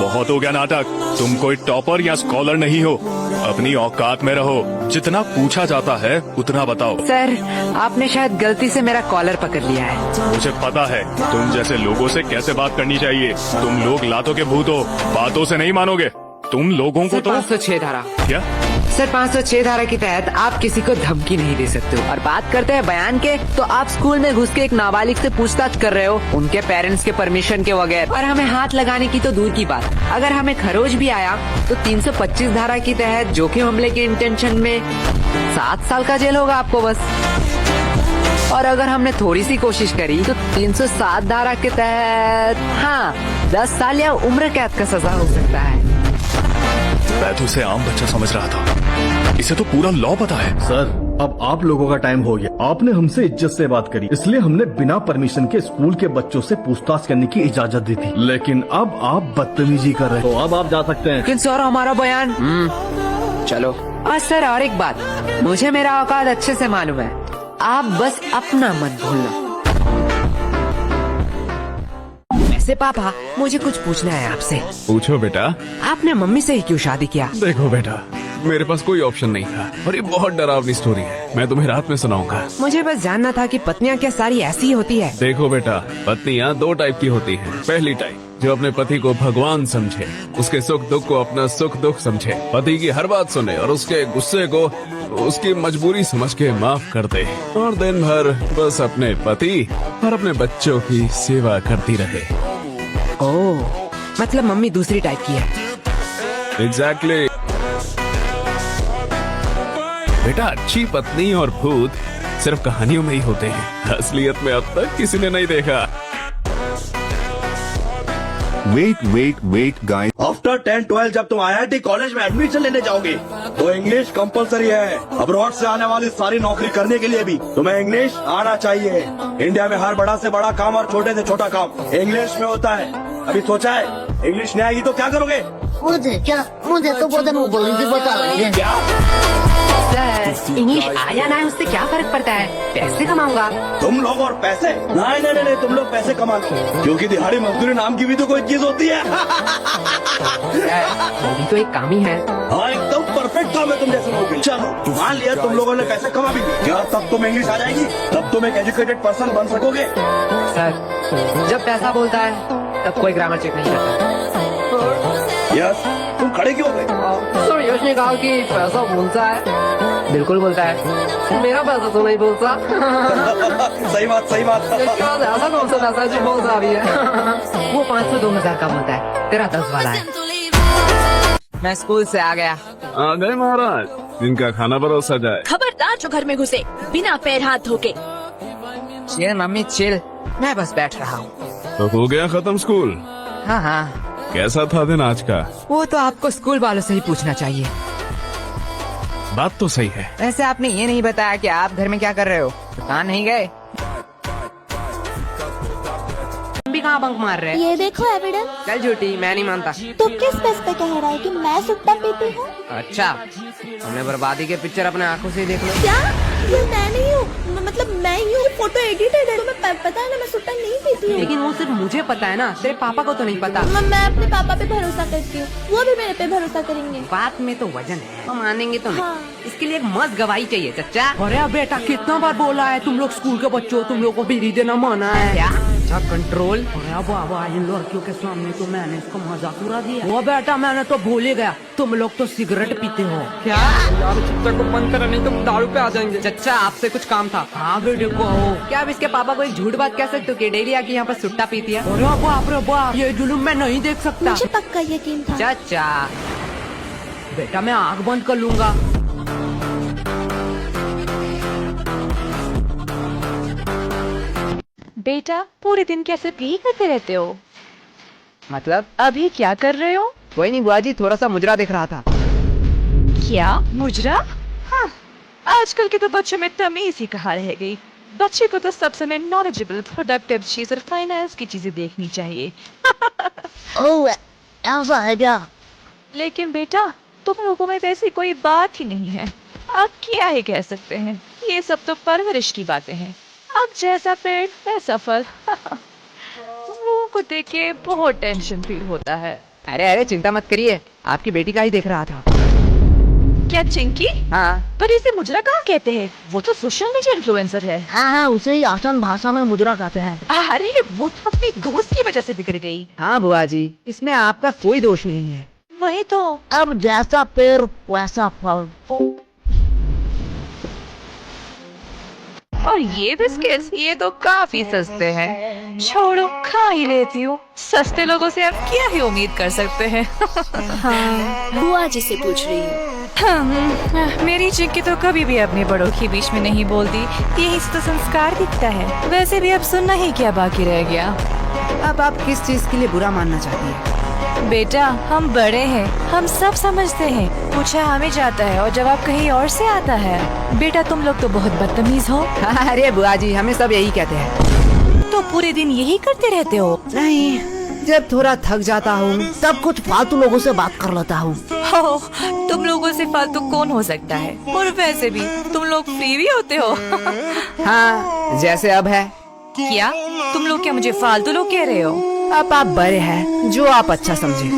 बहुत हो गया नाटक। तुम कोई टॉपर या स्कॉलर नहीं हो, अपनी औकात में रहो। जितना पूछा जाता है उतना बताओ। सर, आपने शायद गलती से मेरा कॉलर पकड़ लिया है। मुझे पता है तुम जैसे लोगों से कैसे बात करनी चाहिए। तुम लोग लातों के भूत हो, बातों से नहीं मानोगे। तुम लोगों को सर, तो 506 धारा। क्या सर, 506 धारा के तहत आप किसी को धमकी नहीं दे सकते हो। और बात करते हैं बयान के, तो आप स्कूल में घुस के एक नाबालिग से पूछताछ कर रहे हो, उनके पेरेंट्स के परमिशन के बगैर। और हमें हाथ लगाने की तो दूर की बात, अगर हमें खरोच भी आया तो 325 धारा के तहत जोखिम हमले के इंटेंशन में 7 साल का जेल होगा आपको बस। और अगर हमने थोड़ी सी कोशिश करी तो 307 धारा के तहत 10 साल या उम्र कैद का सजा हो सकता है। मैं तो उसे आम बच्चा समझ रहा था, इसे तो पूरा लॉ पता है। सर, अब आप लोगों का टाइम हो गया। आपने हमसे इज्जत से बात करी, इसलिए हमने बिना परमिशन के स्कूल के बच्चों से पूछताछ करने की इजाजत दी थी। लेकिन अब आप बदतमीजी कर रहे हो, तो अब आप जा सकते हैं। लेकिन सर, हमारा बयान चलो। और सर, और एक बात, मुझे मेरा औकात अच्छे से मालूम है, आप बस अपना मन भूलना। वैसे पापा, मुझे कुछ पूछना है आपसे। पूछो बेटा। आपने मम्मी से ही क्यों शादी किया? देखो बेटा, मेरे पास कोई ऑप्शन नहीं था और ये बहुत डरावनी स्टोरी है। मैं तुम्हें रात में सुनाऊंगा। मुझे बस जानना था कि पत्नियां क्या सारी ऐसी ही होती है? देखो बेटा, पत्नियां 2 टाइप की होती हैं। पहली टाइप जो अपने पति को भगवान समझे, उसके सुख दुख को अपना सुख दुख समझे, पति की हर बात सुने और उसके गुस्से को उसकी मजबूरी समझ के माफ कर दे, और दिन भर बस अपने पति और अपने बच्चों की सेवा करती रहे। ओह, मतलब मम्मी दूसरी टाइप की है। एग्जैक्टली। बेटा, अच्छी पत्नी और भूत सिर्फ कहानियों में ही होते हैं, असलियत में अब तक किसी ने नहीं देखा। वेट गाइस, आफ्टर 10-12 जब तुम IIT कॉलेज में एडमिशन लेने जाओगे तो इंग्लिश कंपलसरी है। अब्रॉड से आने वाली सारी नौकरी करने के लिए भी तुम्हें इंग्लिश आना चाहिए। इंडिया में हर बड़ा से बड़ा काम और छोटे से छोटा काम इंग्लिश में होता है। अभी सोचा है इंग्लिश नहीं आएगी तो क्या करोगे? मुझे तो बोलते बता रहे हैं। सर, इंग्लिश आ जाना है उससे क्या फर्क पड़ता है? पैसे कमाऊंगा। तुम लोग और पैसे? नहीं, तुम लोग पैसे कमा लो, क्योंकि दिहाड़ी मजदूरी नाम की भी तो कोई चीज होती है। वो भी तो एक काम ही है। हाँ, एकदम परफेक्ट काम है तुम जैसे लोगों के लिए। चलो, मान लिया तुम लोगों ने पैसे कमा भी लिए, क्या तब तुम इंग्लिश आ जाएगी? तब तुम एक एजुकेटेड पर्सन बन सकोगे? सर, जब पैसा बोलता है तब कोई ग्रामर चेक नहीं करता। यस, तुम खड़े क्यों हो गए? सर, यश ने कहा कि पैसा बोलता है। बिल्कुल बोलता है, मेरा पैसा तो नहीं बोलता। सही बात। ऐसा कौन सा पैसा जो बोलता भी है? वो 500-2000 का बोलता है, तेरा 10 वाला है। मैं स्कूल से आ गया। आ गए महाराज, इनका खाना परोसा जाए। खबरदार जो घर में घुसे बिना पैर हाथ धोके। चिल मम्मी चिल, मैं बस बैठ रहा हूँ। तो हो गया खत्म स्कूल? हाँ, कैसा था दिन आज का? वो तो आपको स्कूल वालों से ही पूछना चाहिए। बात तो सही है। वैसे आपने ये नहीं बताया कि आप घर में क्या कर रहे हो? दुकान नहीं गए? तुम भी कहाँ बंक मार रहे हैं? ये देखो एविडेंस। चल झूठी, मैं नहीं मानता। तो किस बेस पे कह रहा है कि मैं सुट्टा पीती हूँ? अच्छा, हमने बर्बादी के पिक्चर अपने आंखों से ही देख लो। क्या? ये मैं नहीं हूँ, मतलब मैं ही हूँ। फोटो एडिटेड है। तुम्हें पता है ना मैं सुट्टा नहीं पीती हूँ। लेकिन वो सिर्फ मुझे पता है ना, तेरे पापा को तो नहीं पता। मैं अपने पापा पे भरोसा करती हूँ, वो भी मेरे पे भरोसा करेंगे। बात में तो वजन है, हम मानेंगे तो नहीं। हाँ। इसके लिए एक मस्त गवाही चाहिए चच्चा। अरे बेटा, कितना बार बोला है तुम लोग स्कूल के बच्चों, तुम लोग को बीड़ी देना मना है। क्या? अच्छा कंट्रोल। अरे बाबा, इन लड़कियों के सामने तो मैंने इसको मजाक उड़ा दिया। वो बेटा, मैंने तो भूल ही गया, तुम लोग तो सिगरेट पीते हो। क्या यार, चच्चा को बंद करा नहीं तो दारू पे आ जाएंगे। चच्चा, आपसे कुछ काम था। हाँ बेटे को। क्या अब इसके पापा को एक झूठ बात कह सकते हो कि डेली आके यहाँ पर सुट्टा पीती है? अरे बाप रे बाप, ये जुलूम मैं नहीं देख सकता। मुझे पक्का यकीन था। चाचा बेटा, मैं आँख बंद कर लूंगा। बेटा, पूरे दिन कैसे यही करते रहते हो? मतलब अभी क्या कर रहे हो? कोई नहीं बुआ जी, थोड़ा सा मुजरा दिख रहा था। क्या मुजरा? हाँ, आजकल के तो बच्चों में तमीज ही कहाँ रह गई। बच्चे को तो सब समय नॉलेजेबल, प्रोडक्टिव चीज और फाइनेंस की चीजें देखनी चाहिए। ओह, ऐसा है क्या? लेकिन बेटा, तुम लोगों में वैसी कोई बात ही नहीं है। आप क्या ही कह सकते हैं, ये सब तो परवरिश की बातें हैं। अब जैसा पेड़ वैसा फल। लोगों को देख के बहुत टेंशन फील होता है। अरे अरे चिंता मत करिए, आपकी बेटी का ही देख रहा था। क्या चिंकी? हाँ पर इसे मुजरा कहाँ कहते हैं? वो तो सोशल मीडिया इन्फ्लुएंसर है। हाँ, उसे ही आसान भाषा में मुजरा कहते हैं। अरे वो तो अपनी दोस्त की वजह से बिगड़ गई। हाँ बुआ जी, इसमें आपका कोई दोष नहीं है। वही तो। अब जैसा पेड़ वैसा फल। और ये बिस्किट्स, ये तो काफी सस्ते हैं। छोड़ो, खा ही लेती हूँ। सस्ते लोगों से आप क्या ही उम्मीद कर सकते हैं। बुआ जी से पूछ रही हूँ। मेरी चिंकी तो कभी भी अपने बड़ों के बीच में नहीं बोलती। यही तो संस्कार दिखता है। वैसे भी अब सुनना ही क्या बाकी रह गया। अब आप किस चीज के लिए बुरा मानना चाहती है? बेटा, हम बड़े हैं, हम सब समझते हैं। पूछा हमें जाता है और जवाब कहीं और से आता है। बेटा, तुम लोग तो बहुत बदतमीज हो। अरे बुआ जी, हमें सब यही कहते हैं। तो पूरे दिन यही करते रहते हो? नहीं, जब थोड़ा थक जाता हूँ तब कुछ फालतू लोगों से बात कर लेता हूँ। हो, तुम लोगों से फालतू कौन हो सकता है? और वैसे भी तुम लोग फ्री भी होते हो। हाँ, जैसे अब है। क्या तुम लोग क्या मुझे फालतू लोग कह रहे हो? अब आप बड़े हैं, जो आप अच्छा समझे।